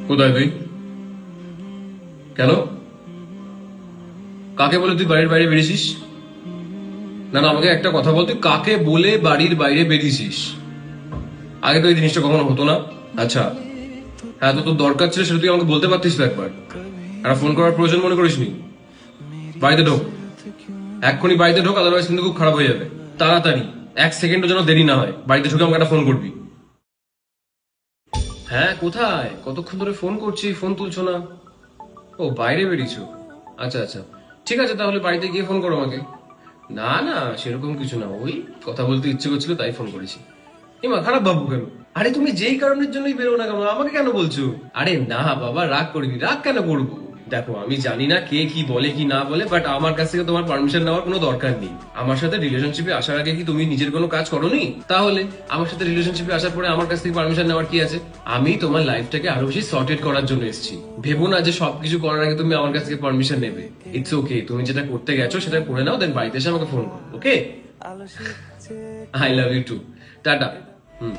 কোথায় তুই? কেন? কাকে বলে তুই বাড়ির বাইরে বেরিয়েছিস? না না, আমাকে একটা কথা বল, তুই কাকে বলে বাড়ির বাইরে বেরিয়েছিস? আগে তো এই জিনিসটা কখনো হতো না। আচ্ছা, হ্যাঁ, তো তোর দরকার ছিল সেটা তুই আমাকে বলতে পারতিস তো একবার। আর ফোন করার প্রয়োজন মনে করিসনি। বাড়িতে ঢোক, এক্ষুনি বাড়িতে ঢোক, আদারওয়াইজ কিন্তু খুব খারাপ হয়ে যাবে। তাড়াতাড়ি, 1 সেকেন্ডও যেন দেরি না হয়। বাড়িতে ঢুকে আমাকে একটা ফোন করবি। হ্যাঁ, কোথায়? কতক্ষণ ধরে ফোন করছি, ফোন তুলছো না। ও, বাইরে বেরিয়েছো। আচ্ছা আচ্ছা, ঠিক আছে, তাহলে বাড়িতে গিয়ে ফোন করো আমাকে। না না, সেরকম কিছু না, ওই কথা বলতে ইচ্ছে করছিল তাই ফোন করেছি। এমা, খারাপ ভাববো কেন? আরে তুমি যেই কারণের জন্যই বেরো না কেন, আমাকে কেন বলছো? আরে না বাবা, রাগ করিনি, রাগ কেন করবো? দেখো, আমি জানি না কে কি বলে কি না বলে, বাট আমার কাছ থেকে তোমার পারমিশন নেওয়ার কোনো দরকার নেই। আমার সাথে রিলেশনশিপে আসার আগে কি তুমি নিজের কোনো কাজ করোনি? তাহলে আমার সাথে রিলেশনশিপে আসার পরে আমার কাছ থেকে পারমিশন নেওয়ার কি আছে? আমি তোমার লাইফটাকে আরো বেশি সর্টেড করার জন্য এসেছি। ভেবো না যে সবকিছু করার আগে তুমি আমার কাছ থেকে পারমিশন নেবে। ইটস ওকে, তুমি যেটা করতে গেছো সেটা করে নাও, দেন বাড়িতে এসে আমাকে ফোন করো। Okay? I love you too. Tata. Hmm.